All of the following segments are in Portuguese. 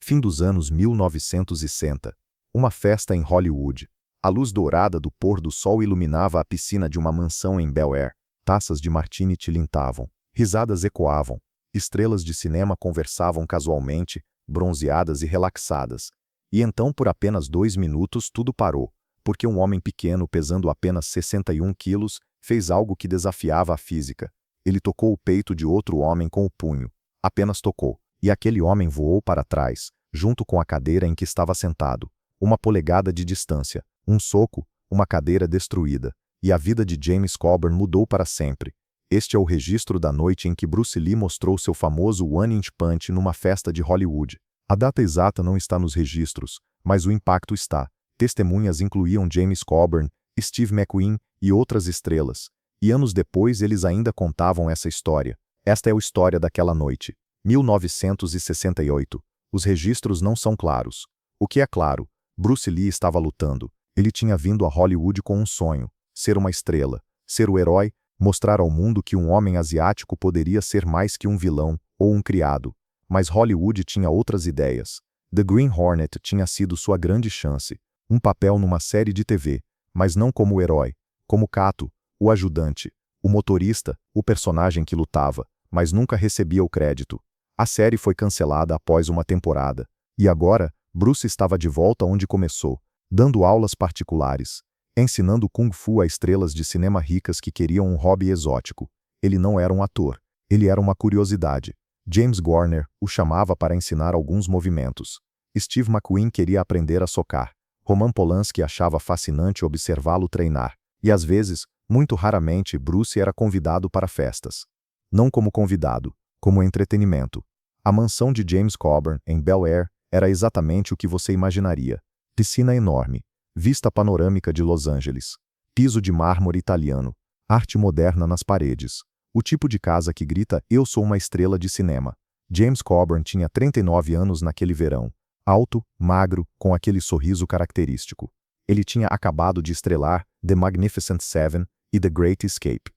Fim dos anos 1960. Uma festa em Hollywood. A luz dourada do pôr do sol iluminava a piscina de uma mansão em Bel Air. Taças de martini tilintavam. Risadas ecoavam. Estrelas de cinema conversavam casualmente, bronzeadas e relaxadas. E então, por apenas 2 minutos, tudo parou, porque um homem pequeno, pesando apenas 61 quilos, fez algo que desafiava a física. Ele tocou o peito de outro homem com o punho. Apenas tocou. E aquele homem voou para trás, junto com a cadeira em que estava sentado. 1 polegada de distância. Um soco, uma cadeira destruída. E a vida de James Coburn mudou para sempre. Este é o registro da noite em que Bruce Lee mostrou seu famoso One-Inch Punch numa festa de Hollywood. A data exata não está nos registros, mas o impacto está. Testemunhas incluíam James Coburn, Steve McQueen e outras estrelas. E anos depois eles ainda contavam essa história. Esta é a história daquela noite. 1968. Os registros não são claros. O que é claro? Bruce Lee estava lutando. Ele tinha vindo a Hollywood com um sonho: ser uma estrela, ser o herói, mostrar ao mundo que um homem asiático poderia ser mais que um vilão ou um criado. Mas Hollywood tinha outras ideias. The Green Hornet tinha sido sua grande chance. Um papel numa série de TV, mas não como o herói, como Kato, o ajudante, o motorista, o personagem que lutava, mas nunca recebia o crédito. A série foi cancelada após uma temporada. E agora, Bruce estava de volta onde começou, dando aulas particulares, ensinando Kung Fu a estrelas de cinema ricas que queriam um hobby exótico. Ele não era um ator. Ele era uma curiosidade. James Garner o chamava para ensinar alguns movimentos. Steve McQueen queria aprender a socar. Roman Polanski achava fascinante observá-lo treinar. E às vezes, muito raramente, Bruce era convidado para festas. Não como convidado, como entretenimento. A mansão de James Coburn, em Bel Air, era exatamente o que você imaginaria. Piscina enorme. Vista panorâmica de Los Angeles. Piso de mármore italiano. Arte moderna nas paredes. O tipo de casa que grita: "Eu sou uma estrela de cinema". James Coburn tinha 39 anos naquele verão. Alto, magro, com aquele sorriso característico. Ele tinha acabado de estrelar The Magnificent Seven e The Great Escape.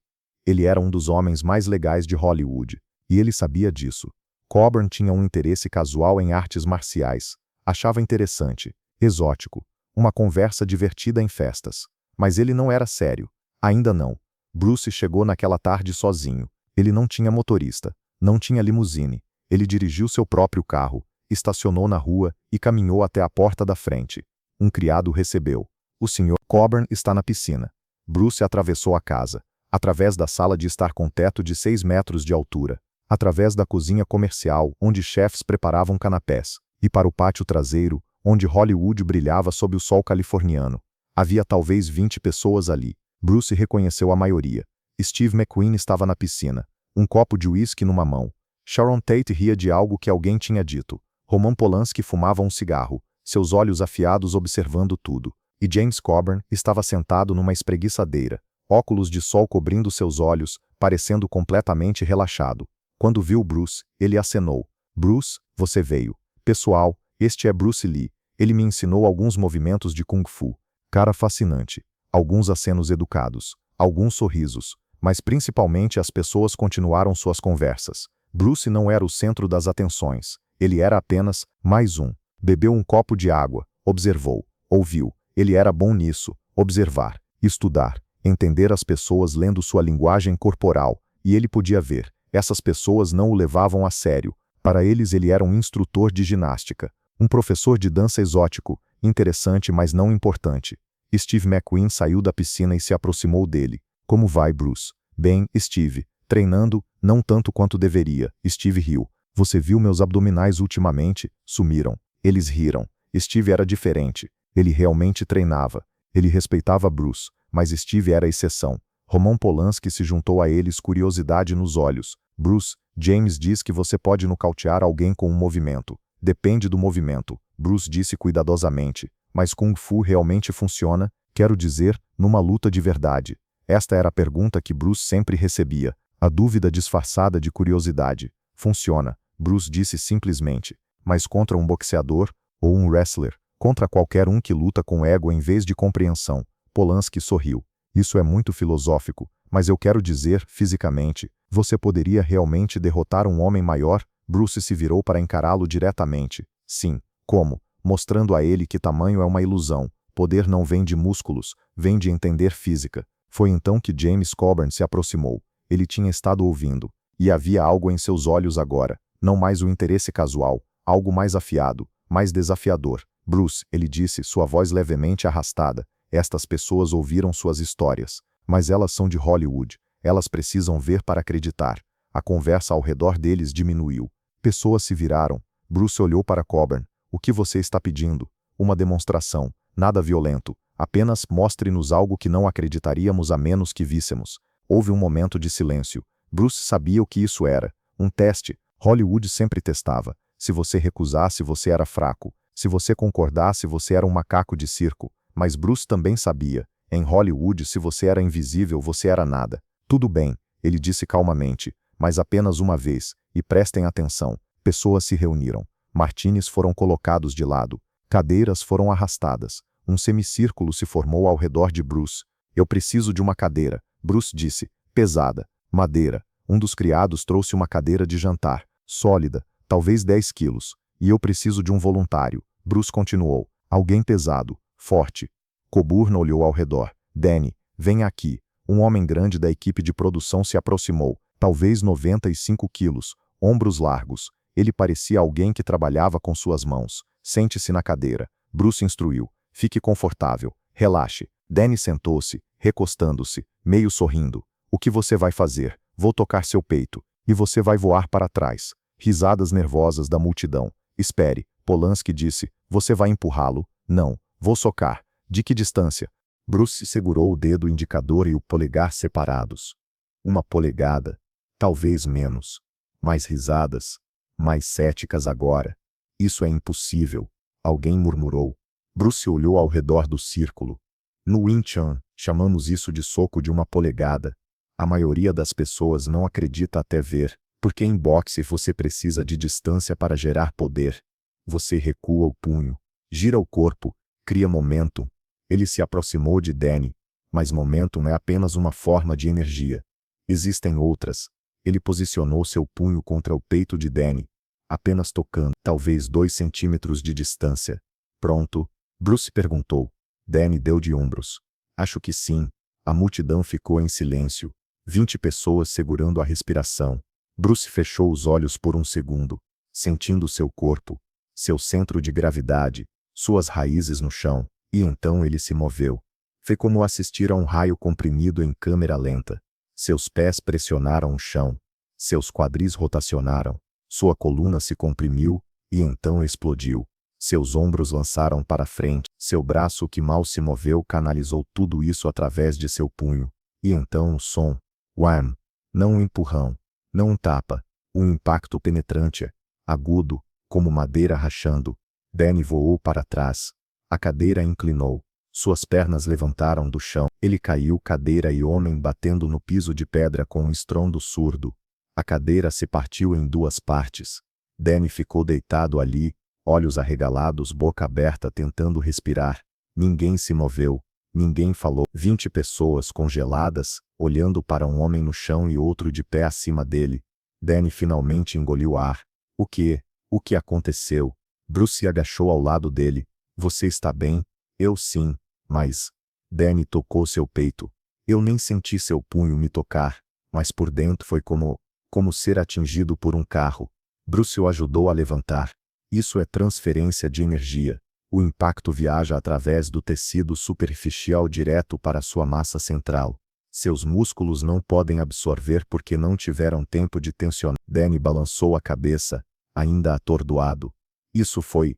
Ele era um dos homens mais legais de Hollywood. E ele sabia disso. Coburn tinha um interesse casual em artes marciais. Achava interessante, exótico, uma conversa divertida em festas. Mas ele não era sério. Ainda não. Bruce chegou naquela tarde sozinho. Ele não tinha motorista, não tinha limusine. Ele dirigiu seu próprio carro, estacionou na rua e caminhou até a porta da frente. Um criado o recebeu. "O Sr. Coburn está na piscina." Bruce atravessou a casa, através da sala de estar com teto de 6 metros de altura, através da cozinha comercial, onde chefes preparavam canapés, e para o pátio traseiro, onde Hollywood brilhava sob o sol californiano. Havia talvez 20 pessoas ali. Bruce reconheceu a maioria. Steve McQueen estava na piscina, um copo de uísque numa mão. Sharon Tate ria de algo que alguém tinha dito. Roman Polanski fumava um cigarro, seus olhos afiados observando tudo. E James Coburn estava sentado numa espreguiçadeira, óculos de sol cobrindo seus olhos, parecendo completamente relaxado. Quando viu Bruce, ele acenou. "Bruce, você veio. Pessoal, este é Bruce Lee. Ele me ensinou alguns movimentos de Kung Fu." Cara fascinante. Alguns acenos educados. Alguns sorrisos. Mas principalmente as pessoas continuaram suas conversas. Bruce não era o centro das atenções. Ele era apenas mais um. Bebeu um copo de água. Observou. Ouviu. Ele era bom nisso. Observar. Estudar. Entender as pessoas lendo sua linguagem corporal. E ele podia ver. Essas pessoas não o levavam a sério. Para eles ele era um instrutor de ginástica. Um professor de dança exótico. Interessante, mas não importante. Steve McQueen saiu da piscina e se aproximou dele. "Como vai, Bruce?" "Bem, Steve. Treinando, não tanto quanto deveria." Steve riu. "Você viu meus abdominais ultimamente? Sumiram." Eles riram. Steve era diferente. Ele realmente treinava. Ele respeitava Bruce, mas Steve era a exceção. Roman Polanski se juntou a eles, curiosidade nos olhos. "Bruce, James diz que você pode nocautear alguém com um movimento." "Depende do movimento," Bruce disse cuidadosamente. "Mas Kung Fu realmente funciona? Quero dizer, numa luta de verdade." Esta era a pergunta que Bruce sempre recebia, a dúvida disfarçada de curiosidade. "Funciona," Bruce disse simplesmente. "Mas contra um boxeador ou um wrestler, contra qualquer um que luta com ego em vez de compreensão." Polanski sorriu. "Isso é muito filosófico, mas eu quero dizer, fisicamente, você poderia realmente derrotar um homem maior?" Bruce se virou para encará-lo diretamente. Sim, como? Mostrando a ele que tamanho é uma ilusão. Poder não vem de músculos, vem de entender física. Foi então que James Coburn se aproximou. Ele tinha estado ouvindo. E havia algo em seus olhos agora. Não mais o interesse casual. Algo mais afiado, mais desafiador. Bruce, ele disse, sua voz levemente arrastada. Estas pessoas ouviram suas histórias. Mas elas são de Hollywood. Elas precisam ver para acreditar. A conversa ao redor deles diminuiu. Pessoas se viraram. Bruce olhou para Coburn. O que você está pedindo? Uma demonstração. Nada violento. Apenas mostre-nos algo que não acreditaríamos a menos que víssemos. Houve um momento de silêncio. Bruce sabia o que isso era. Um teste. Hollywood sempre testava. Se você recusasse, você era fraco. Se você concordasse, você era um macaco de circo. Mas Bruce também sabia. Em Hollywood, se você era invisível, você era nada. Tudo bem, ele disse calmamente, mas apenas uma vez, e prestem atenção. Pessoas se reuniram. Martinis foram colocados de lado. Cadeiras foram arrastadas. Um semicírculo se formou ao redor de Bruce. Eu preciso de uma cadeira, Bruce disse. Pesada. Madeira. Um dos criados trouxe uma cadeira de jantar. Sólida. Talvez 10 quilos. E eu preciso de um voluntário. Bruce continuou. Alguém pesado. Forte. Coburn olhou ao redor. Danny, venha aqui. Um homem grande da equipe de produção se aproximou. Talvez 95 quilos. Ombros largos. Ele parecia alguém que trabalhava com suas mãos. Sente-se na cadeira. Bruce instruiu. Fique confortável. Relaxe. Danny sentou-se, recostando-se, meio sorrindo. O que você vai fazer? Vou tocar seu peito. E você vai voar para trás. Risadas nervosas da multidão. Espere. Polanski disse. Você vai empurrá-lo? Não. Vou socar. De que distância? Bruce segurou o dedo indicador e o polegar separados. Uma polegada. Talvez menos. Mais risadas. Mais céticas agora. Isso é impossível. Alguém murmurou. Bruce olhou ao redor do círculo. No Wing Chun, chamamos isso de soco de uma polegada. A maioria das pessoas não acredita até ver, porque em boxe você precisa de distância para gerar poder. Você recua o punho, gira o corpo, cria momentum. Ele se aproximou de Danny, mas momentum é apenas uma forma de energia. Existem outras. Ele posicionou seu punho contra o peito de Danny, apenas tocando, talvez 2 centímetros de distância. Pronto? Bruce perguntou. Danny deu de ombros. Acho que sim. A multidão ficou em silêncio. 20 pessoas segurando a respiração. Bruce fechou os olhos por um segundo, sentindo seu corpo, seu centro de gravidade, suas raízes no chão, e então ele se moveu. Foi como assistir a um raio comprimido em câmera lenta. Seus pés pressionaram o chão. Seus quadris rotacionaram. Sua coluna se comprimiu, e então explodiu. Seus ombros lançaram para frente. Seu braço que mal se moveu canalizou tudo isso através de seu punho. E então o som. Wham! Não um empurrão. Não um tapa. Um impacto penetrante. Agudo, como madeira rachando. Danny voou para trás. A cadeira inclinou. Suas pernas levantaram do chão. Ele caiu, cadeira e homem batendo no piso de pedra com um estrondo surdo. A cadeira se partiu em 2 partes. Danny ficou deitado ali, olhos arregalados, boca aberta tentando respirar. Ninguém se moveu. Ninguém falou. 20 pessoas congeladas, olhando para um homem no chão e outro de pé acima dele. Danny finalmente engoliu ar. O que? O que aconteceu? Bruce se agachou ao lado dele. Você está bem? Eu sim, mas... Danny tocou seu peito. Eu nem senti seu punho me tocar, mas por dentro foi como ser atingido por um carro. Bruce o ajudou a levantar. Isso é transferência de energia. O impacto viaja através do tecido superficial direto para sua massa central. Seus músculos não podem absorver porque não tiveram tempo de tensionar. Danny balançou a cabeça, ainda atordoado. Isso foi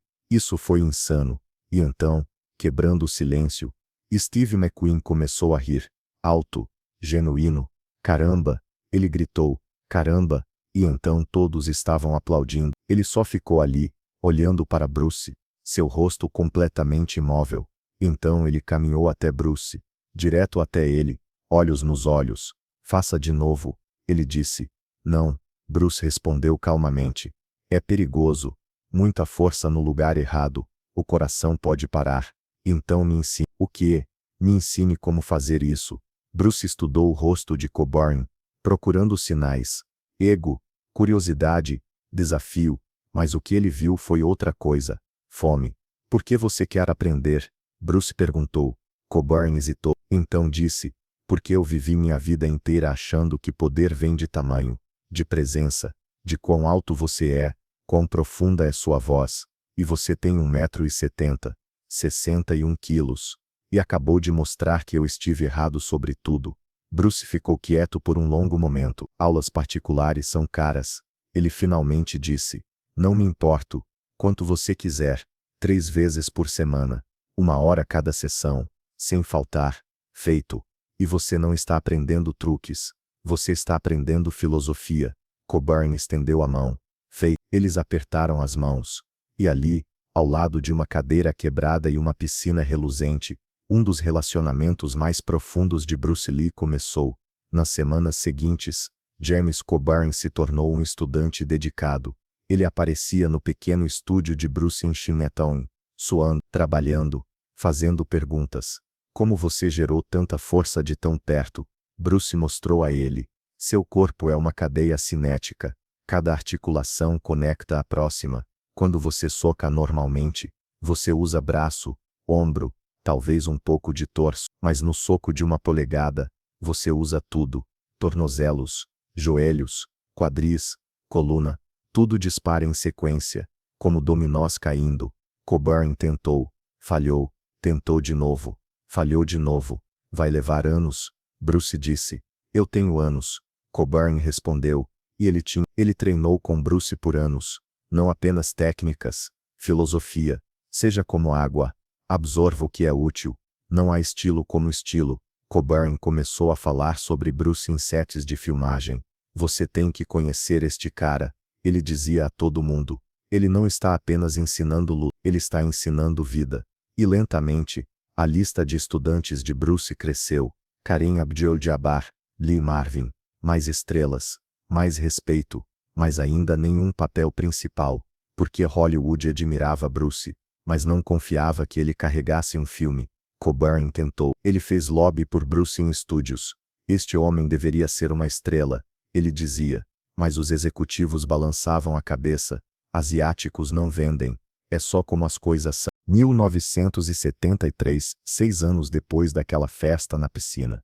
insano. E então, quebrando o silêncio, Steve McQueen começou a rir. Alto, genuíno. Caramba! Ele gritou. Caramba! E então todos estavam aplaudindo. Ele só ficou ali, olhando para Bruce, seu rosto completamente imóvel. Então ele caminhou até Bruce, direto até ele, olhos nos olhos. Faça de novo, ele disse. Não, Bruce respondeu calmamente. É perigoso. Muita força no lugar errado. O coração pode parar. Então me ensine. O quê? Me ensine como fazer isso. Bruce estudou o rosto de Coburn, procurando sinais. Ego, curiosidade, desafio, Mas o que ele viu foi outra coisa. Fome. Por que você quer aprender? Bruce perguntou. Coburn hesitou. Então disse, porque eu vivi minha vida inteira achando que poder vem de tamanho, de presença, de quão alto você é, quão profunda é sua voz, e você tem 1,70 m, 61 quilos, e acabou de mostrar que eu estive errado sobre tudo. Bruce ficou quieto por um longo momento. Aulas particulares são caras. Ele finalmente disse, não me importo, quanto você quiser, 3 vezes por semana, 1 hora cada sessão, sem faltar. Feito. E você não está aprendendo truques, você está aprendendo filosofia. Coburn estendeu a mão. Feito. Eles apertaram as mãos. E ali, ao lado de uma cadeira quebrada e uma piscina reluzente, um dos relacionamentos mais profundos de Bruce Lee começou. Nas semanas seguintes, James Coburn se tornou um estudante dedicado. Ele aparecia no pequeno estúdio de Bruce em Chinatown, suando, trabalhando, fazendo perguntas. Como você gerou tanta força de tão perto? Bruce mostrou a ele. Seu corpo é uma cadeia cinética. Cada articulação conecta a próxima. Quando você soca normalmente, você usa braço, ombro, talvez um pouco de torso, mas no soco de 1 polegada, você usa tudo. Tornozelos, joelhos, quadris, coluna, tudo dispara em sequência, como dominós caindo. Coburn tentou, falhou, tentou de novo. Falhou de novo. Vai levar anos, Bruce disse. Eu tenho anos. Coburn respondeu. E ele treinou com Bruce por anos. Não apenas técnicas, filosofia. Seja como água. Absorva o que é útil. Não há estilo como estilo. Coburn começou a falar sobre Bruce em sets de filmagem. Você tem que conhecer este cara, ele dizia a todo mundo. Ele não está apenas ensinando luta, ele está ensinando vida. E lentamente, a lista de estudantes de Bruce cresceu. Kareem Abdul-Jabbar, Lee Marvin, mais estrelas, mais respeito, mas ainda nenhum papel principal, porque Hollywood admirava Bruce, mas não confiava que ele carregasse um filme. Coburn tentou. Ele fez lobby por Bruce em estúdios. Este homem deveria ser uma estrela, ele dizia, mas os executivos balançavam a cabeça. Asiáticos não vendem. É só como as coisas são. 1973, 6 anos depois daquela festa na piscina.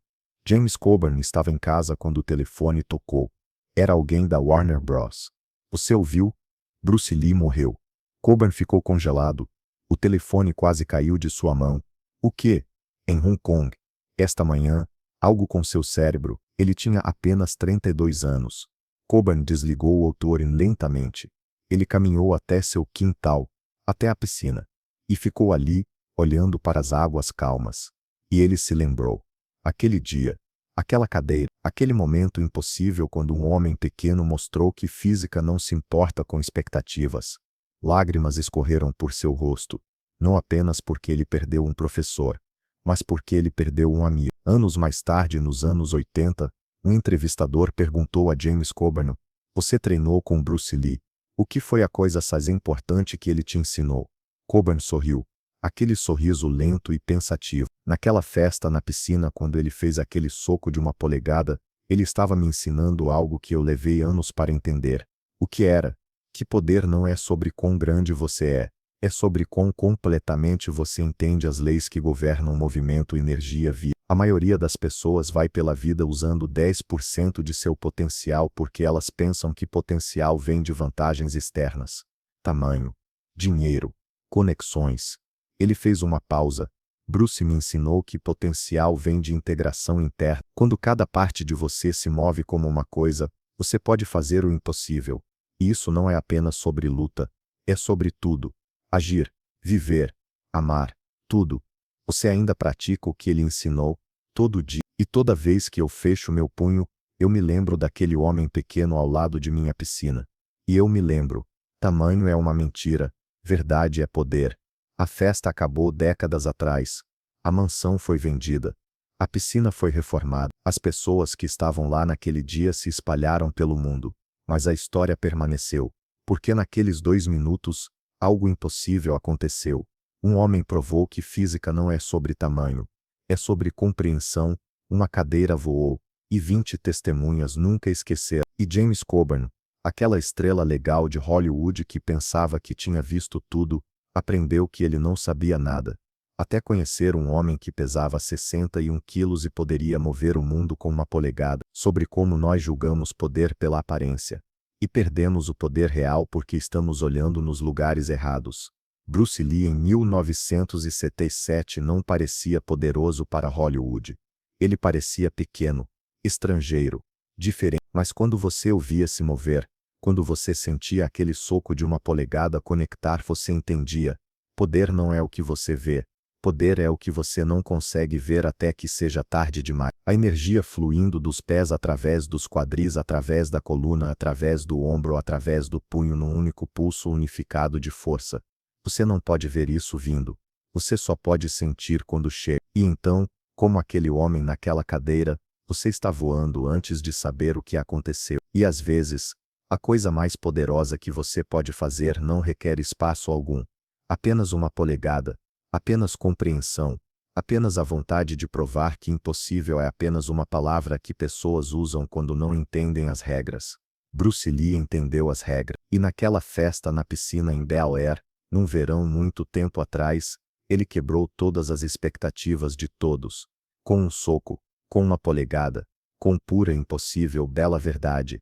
James Coburn estava em casa quando o telefone tocou. Era alguém da Warner Bros. Você ouviu? Bruce Lee morreu. Coburn ficou congelado. O telefone quase caiu de sua mão. O quê? Em Hong Kong. Esta manhã, algo com seu cérebro. Ele tinha apenas 32 anos. Coburn desligou o autor lentamente. Ele caminhou até seu quintal, até a piscina, e ficou ali, olhando para as águas calmas. E ele se lembrou. Aquele dia, aquela cadeira, aquele momento impossível quando um homem pequeno mostrou que física não se importa com expectativas. Lágrimas escorreram por seu rosto, não apenas porque ele perdeu um professor, mas porque ele perdeu um amigo. Anos mais tarde, nos anos 80, um entrevistador perguntou a James Coburn: você treinou com Bruce Lee? O que foi a coisa mais importante que ele te ensinou? Coburn sorriu. Aquele sorriso lento e pensativo. Naquela festa na piscina, quando ele fez aquele soco de 1 polegada, ele estava me ensinando algo que eu levei anos para entender. O que era? Que poder não é sobre quão grande você é sobre quão completamente você entende as leis que governam o movimento energia-vida. A maioria das pessoas vai pela vida usando 10% de seu potencial porque elas pensam que potencial vem de vantagens externas. Tamanho, dinheiro, conexões. Ele fez uma pausa. Bruce me ensinou que potencial vem de integração interna. Quando cada parte de você se move como uma coisa, você pode fazer o impossível. E isso não é apenas sobre luta. É sobre tudo. Agir, viver, amar, tudo. Você ainda pratica o que ele ensinou, todo dia. E toda vez que eu fecho meu punho, eu me lembro daquele homem pequeno ao lado de minha piscina. E eu me lembro. Tamanho é uma mentira. Verdade é poder. A festa acabou décadas atrás. A mansão foi vendida. A piscina foi reformada. As pessoas que estavam lá naquele dia se espalharam pelo mundo. Mas a história permaneceu. Porque naqueles 2 minutos, algo impossível aconteceu. Um homem provou que física não é sobre tamanho. É sobre compreensão. Uma cadeira voou. E 20 testemunhas nunca esqueceram. E James Coburn, Aquela estrela legal de Hollywood que pensava que tinha visto tudo, aprendeu que ele não sabia nada. Até conhecer um homem que pesava 61 quilos e poderia mover o mundo com uma polegada, sobre como nós julgamos poder pela aparência. E perdemos o poder real porque estamos olhando nos lugares errados. Bruce Lee em 1977 não parecia poderoso para Hollywood. Ele parecia pequeno, estrangeiro, diferente. Mas quando você o via se mover, quando você sentia aquele soco de uma polegada conectar, você entendia. Poder não é o que você vê. Poder é o que você não consegue ver até que seja tarde demais. A energia fluindo dos pés através dos quadris, através da coluna, através do ombro, através do punho num único pulso unificado de força. Você não pode ver isso vindo. Você só pode sentir quando chega. E então, como aquele homem naquela cadeira, você está voando antes de saber o que aconteceu. E às vezes, a coisa mais poderosa que você pode fazer não requer espaço algum. Apenas uma polegada. Apenas compreensão, apenas a vontade de provar que impossível é apenas uma palavra que pessoas usam quando não entendem as regras. Bruce Lee entendeu as regras, e naquela festa na piscina em Bel Air, num verão muito tempo atrás, ele quebrou todas as expectativas de todos. Com um soco, com uma polegada, com pura impossível bela verdade,